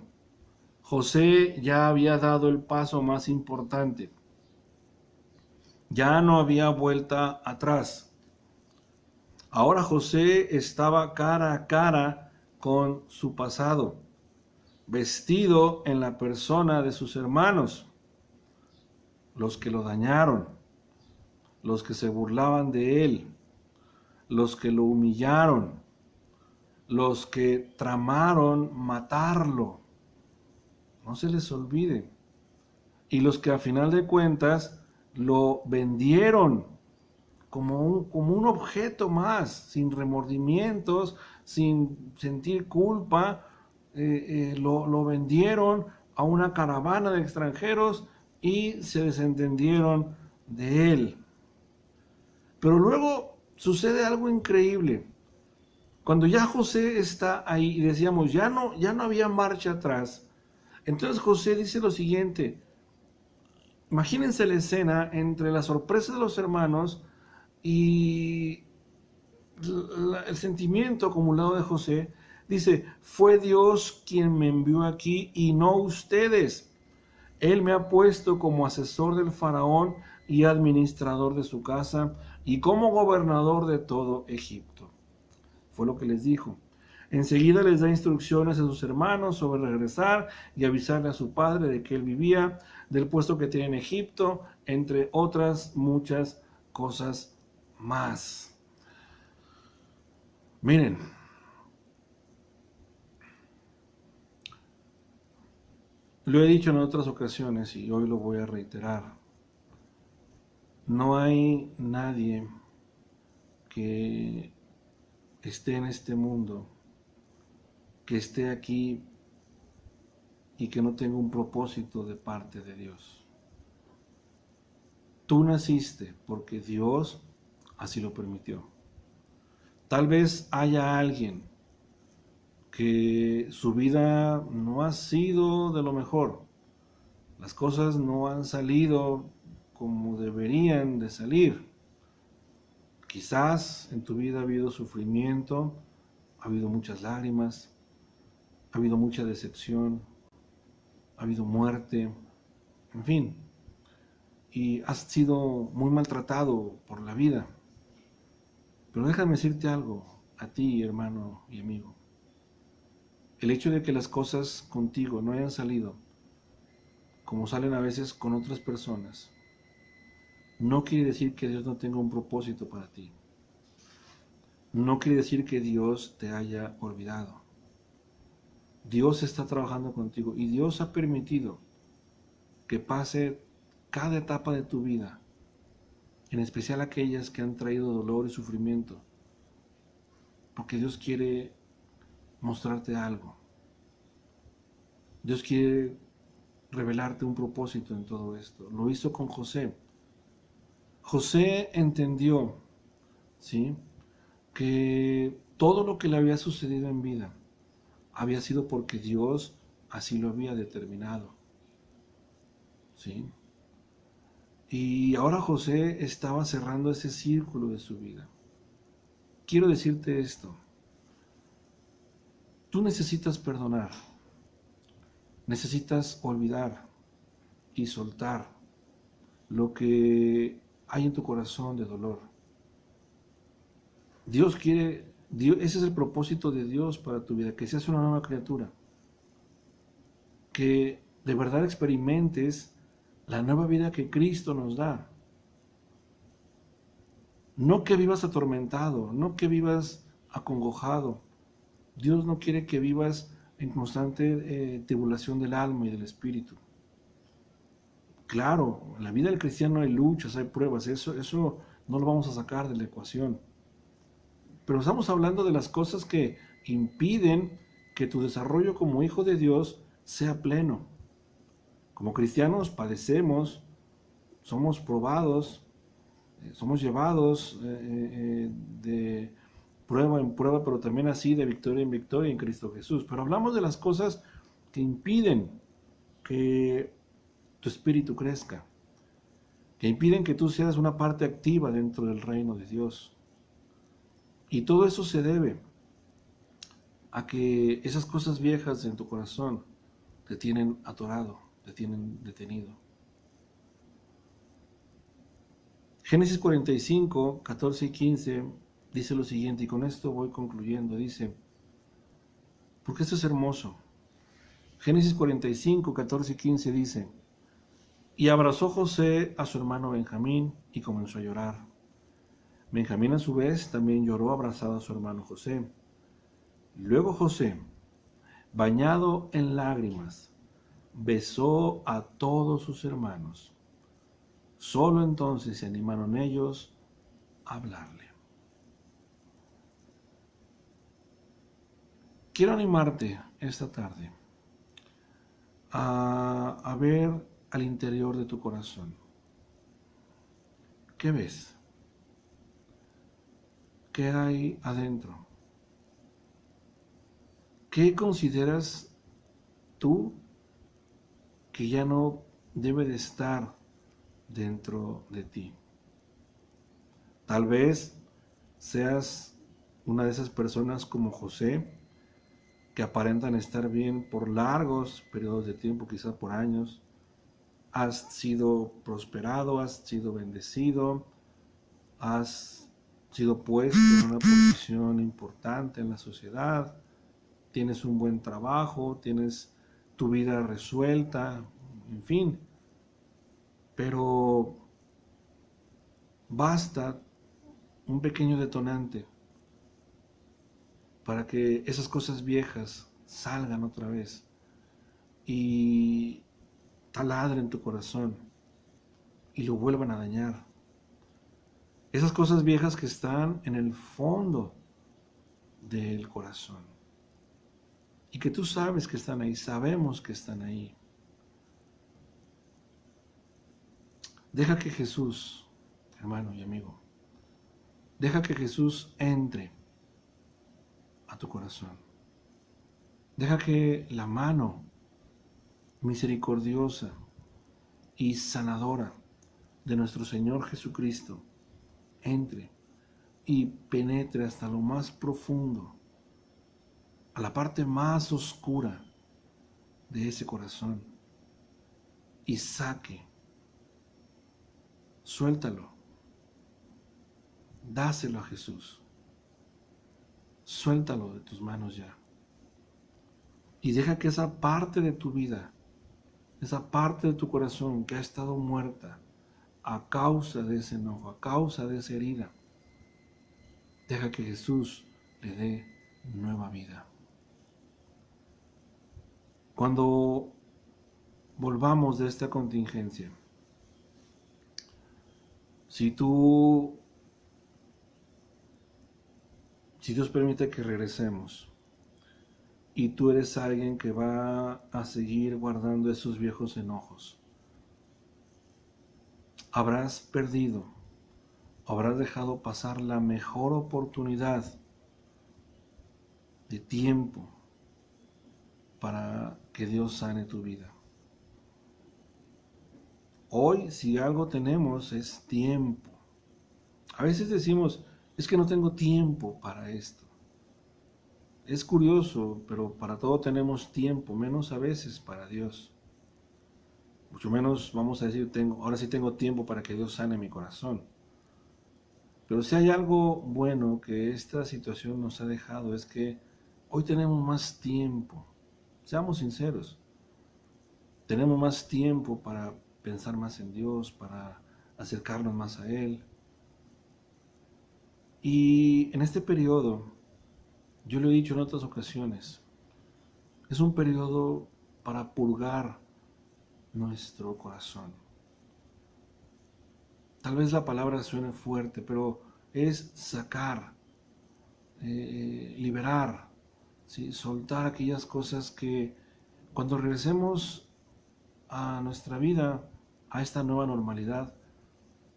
José ya había dado el paso más importante. Ya no había vuelta atrás. Ahora José estaba cara a cara con su pasado, vestido en la persona de sus hermanos, los que lo dañaron, los que se burlaban de él, los que lo humillaron, los que tramaron matarlo. No se les olvide. Y los que a final de cuentas lo vendieron como un objeto más, sin remordimientos, sin sentir culpa, lo vendieron a una caravana de extranjeros y se desentendieron de él. Pero luego sucede algo increíble. Cuando ya José está ahí y decíamos, ya no había marcha atrás, entonces José dice lo siguiente: imagínense la escena entre la sorpresa de los hermanos y el sentimiento acumulado de José. Dice, fue Dios quien me envió aquí y no ustedes. Él me ha puesto como asesor del faraón y administrador de su casa y como gobernador de todo Egipto. Fue lo que les dijo. Enseguida les da instrucciones a sus hermanos sobre regresar y avisarle a su padre de que él vivía, del puesto que tiene en Egipto, entre otras muchas cosas más. Miren, lo he dicho en otras ocasiones y hoy lo voy a reiterar. No hay nadie que esté en este mundo, que esté aquí y que no tenga un propósito de parte de Dios. Tú naciste porque Dios así lo permitió. Tal vez haya alguien que su vida no ha sido de lo mejor. Las cosas no han salido como deberían de salir. Quizás en tu vida ha habido sufrimiento, ha habido muchas lágrimas, ha habido mucha decepción, ha habido muerte, en fin, y has sido muy maltratado por la vida. Pero déjame decirte algo, a ti, hermano y amigo. El hecho de que las cosas contigo no hayan salido como salen a veces con otras personas, no quiere decir que Dios no tenga un propósito para ti. No quiere decir que Dios te haya olvidado. Dios está trabajando contigo y Dios ha permitido que pase cada etapa de tu vida, en especial aquellas que han traído dolor y sufrimiento, porque Dios quiere mostrarte algo. Dios quiere revelarte un propósito en todo esto. Lo hizo con José. José entendió, ¿sí?, que todo lo que le había sucedido en vida había sido porque Dios así lo había determinado, ¿sí? Y ahora José estaba cerrando ese círculo de su vida. Quiero decirte esto. Tú necesitas perdonar, necesitas olvidar y soltar lo que hay en tu corazón de dolor. Dios quiere, ese es el propósito de Dios para tu vida, que seas una nueva criatura, que de verdad experimentes la nueva vida que Cristo nos da. No que vivas atormentado, no que vivas acongojado. Dios no quiere que vivas en constante tribulación del alma y del espíritu. Claro, en la vida del cristiano hay luchas, hay pruebas, eso no lo vamos a sacar de la ecuación. Pero estamos hablando de las cosas que impiden que tu desarrollo como hijo de Dios sea pleno. Como cristianos padecemos, somos probados, somos llevados de prueba en prueba, pero también así de victoria en victoria en Cristo Jesús. Pero hablamos de las cosas que impiden que tu espíritu crezca, que impiden que tú seas una parte activa dentro del reino de Dios. Y todo eso se debe a que esas cosas viejas en tu corazón te tienen atorado, te tienen detenido. Génesis 45, 14 y 15 dice lo siguiente, y con esto voy concluyendo, dice, porque esto es hermoso. Génesis 45, 14 y 15 dice, y abrazó José a su hermano Benjamín y comenzó a llorar. Benjamín a su vez también lloró abrazado a su hermano José. Luego José, bañado en lágrimas, besó a todos sus hermanos. Solo entonces se animaron ellos a hablarle. Quiero animarte esta tarde a ver al interior de tu corazón. ¿Qué ves? ¿Qué hay adentro? ¿Qué consideras tú que ya no debe de estar dentro de ti? Tal vez seas una de esas personas como José, que aparentan estar bien por largos periodos de tiempo, quizás por años. Has sido prosperado, has sido bendecido, has sido puesto en una posición importante en la sociedad, tienes un buen trabajo, tienes tu vida resuelta, en fin. Pero basta un pequeño detonante para que esas cosas viejas salgan otra vez y taladren tu corazón y lo vuelvan a dañar. Esas cosas viejas que están en el fondo del corazón y que tú sabes que están ahí, sabemos que están ahí. Deja que Jesús, hermano y amigo, deja que Jesús entre a tu corazón. Deja que la mano misericordiosa y sanadora de nuestro Señor Jesucristo entre y penetre hasta lo más profundo, a la parte más oscura de ese corazón, y saque. Suéltalo. Dáselo a Jesús. Suéltalo de tus manos ya. Y deja que esa parte de tu vida, esa parte de tu corazón que ha estado muerta a causa de ese enojo, a causa de esa herida, deja que Jesús le dé nueva vida. Cuando volvamos de esta contingencia, si Dios permite que regresemos y tú eres alguien que va a seguir guardando esos viejos enojos, habrás perdido, habrás dejado pasar la mejor oportunidad de tiempo para que Dios sane tu vida. Hoy, si algo tenemos, es tiempo. A veces decimos, es que no tengo tiempo para esto. Es curioso, pero para todo tenemos tiempo, menos a veces para Dios. Mucho menos vamos a decir, ahora sí tengo tiempo para que Dios sane mi corazón. Pero si hay algo bueno que esta situación nos ha dejado, es que hoy tenemos más tiempo. Seamos sinceros. Tenemos más tiempo para pensar más en Dios, para acercarnos más a Él. Y en este periodo, yo lo he dicho en otras ocasiones, es un periodo para purgar nuestro corazón. Tal vez la palabra suene fuerte, pero es sacar, liberar, ¿sí? Soltar aquellas cosas que cuando regresemos a nuestra vida, a esta nueva normalidad,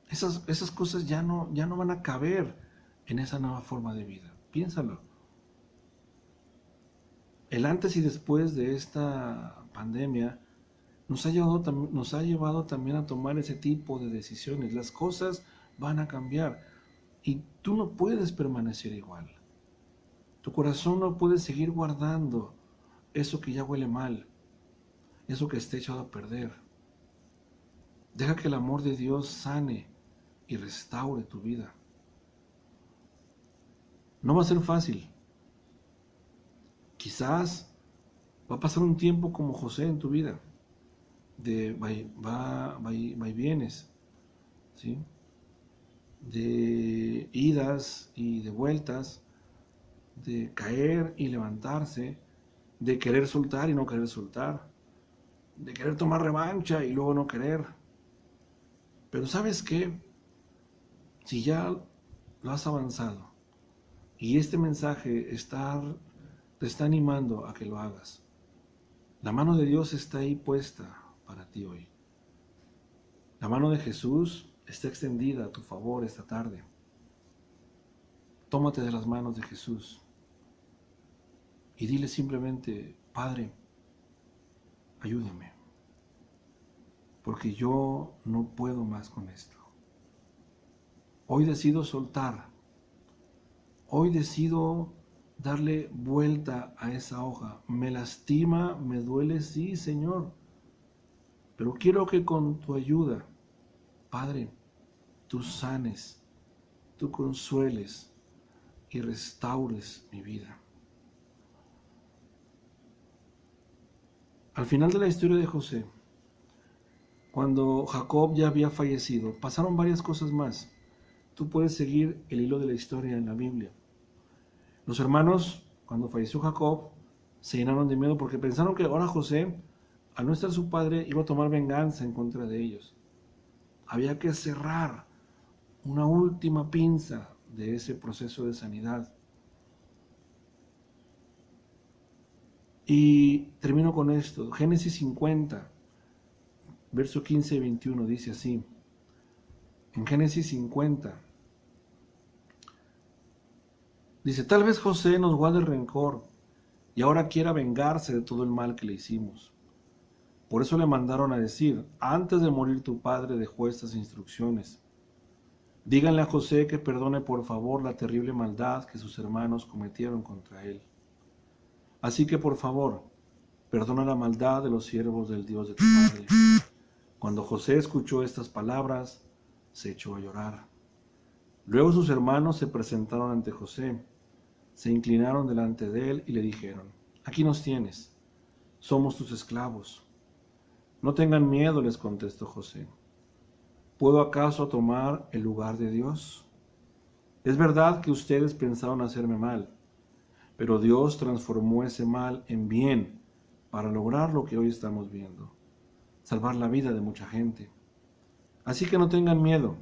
esas cosas ya no van a caber en esa nueva forma de vida. Piénsalo. El antes y después de esta pandemia nos ha llevado también a tomar ese tipo de decisiones. Las cosas van a cambiar y tú no puedes permanecer igual. Tu corazón no puede seguir guardando eso que ya huele mal, eso que está echado a perder. Deja que el amor de Dios sane y restaure tu vida. No va a ser fácil. Quizás va a pasar un tiempo como José en tu vida, de vaivienes, ¿sí? De idas y de vueltas, de caer y levantarse, de querer soltar y no querer soltar, de querer tomar revancha y luego no querer. Pero ¿sabes qué? Si ya lo has avanzado y este mensaje te está animando a que lo hagas, la mano de Dios está ahí puesta para ti hoy. La mano de Jesús está extendida a tu favor esta tarde. Tómate de las manos de Jesús y dile simplemente, Padre, ayúdame, porque yo no puedo más con esto. Hoy decido soltar. Hoy decido darle vuelta a esa hoja. Me lastima, me duele, sí, Señor. Pero quiero que con tu ayuda, Padre, tú sanes, tú consueles y restaures mi vida. Al final de la historia de José, cuando Jacob ya había fallecido, pasaron varias cosas más. Tú puedes seguir el hilo de la historia en la Biblia. Los hermanos, cuando falleció Jacob, se llenaron de miedo porque pensaron que ahora José, al no estar su padre, iba a tomar venganza en contra de ellos. Había que cerrar una última pinza de ese proceso de sanidad. Y termino con esto. Génesis 50, verso 15 y 21 dice así. En Génesis 50 dice, tal vez José nos guarde rencor y ahora quiera vengarse de todo el mal que le hicimos. Por eso le mandaron a decir, antes de morir tu padre dejó estas instrucciones. Díganle a José que perdone por favor la terrible maldad que sus hermanos cometieron contra él. Así que por favor, perdona la maldad de los siervos del Dios de tu padre. Cuando José escuchó estas palabras, se echó a llorar. Luego sus hermanos se presentaron ante José, se inclinaron delante de él y le dijeron: «Aquí nos tienes, somos tus esclavos». «No tengan miedo», les contestó José. «¿Puedo acaso tomar el lugar de Dios? Es verdad que ustedes pensaron hacerme mal, pero Dios transformó ese mal en bien para lograr lo que hoy estamos viendo, salvar la vida de mucha gente. Así que no tengan miedo,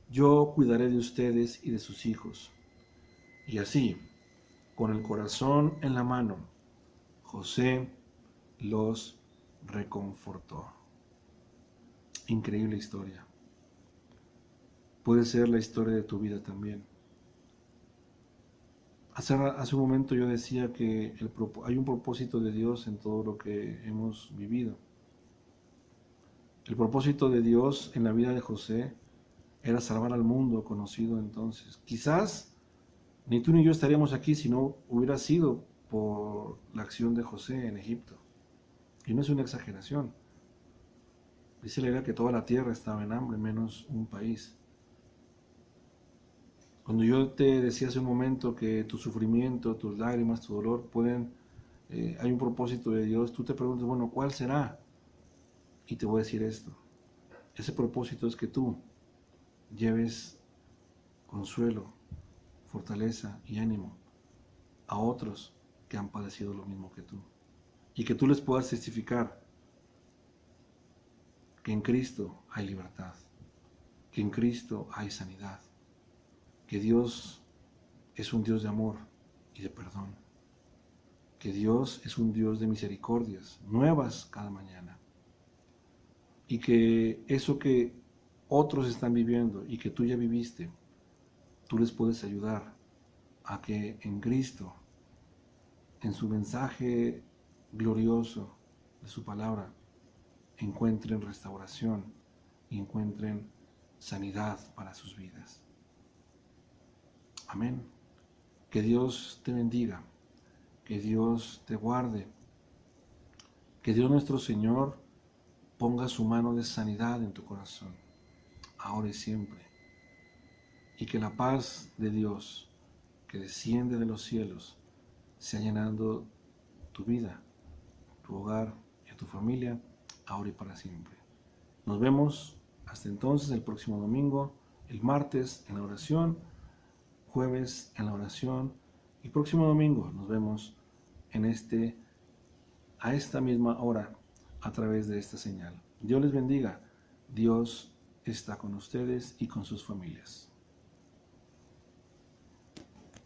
yo cuidaré de ustedes y de sus hijos». Y así, con el corazón en la mano, José los reconfortó. Increíble historia. Puede ser la historia de tu vida también. Hace un momento yo decía que hay un propósito de Dios en todo lo que hemos vivido. El propósito de Dios en la vida de José era salvar al mundo conocido entonces. Quizás ni tú ni yo estaríamos aquí si no hubiera sido por la acción de José en Egipto. Y no es una exageración. Dice la Biblia que toda la tierra estaba en hambre, menos un país. Cuando yo te decía hace un momento que tu sufrimiento, tus lágrimas, tu dolor hay un propósito de Dios, tú te preguntas, bueno, ¿cuál será? Y te voy a decir esto. Ese propósito es que tú lleves consuelo, fortaleza y ánimo a otros que han padecido lo mismo que tú. Y que tú les puedas testificar que en Cristo hay libertad, que en Cristo hay sanidad, que Dios es un Dios de amor y de perdón, que Dios es un Dios de misericordias, nuevas cada mañana, y que eso que otros están viviendo y que tú ya viviste, tú les puedes ayudar a que en Cristo, en su mensaje glorioso de su palabra, encuentren restauración y encuentren sanidad para sus vidas. Amén. Que Dios te bendiga, que Dios te guarde, que Dios nuestro Señor ponga su mano de sanidad en tu corazón, ahora y siempre, y que la paz de Dios, que desciende de los cielos, sea llenando tu vida, tu hogar y a tu familia, ahora y para siempre. Nos vemos hasta entonces el próximo domingo, el martes en la oración, jueves en la oración y próximo domingo nos vemos a esta misma hora a través de esta señal. Dios les bendiga. Dios está con ustedes y con sus familias.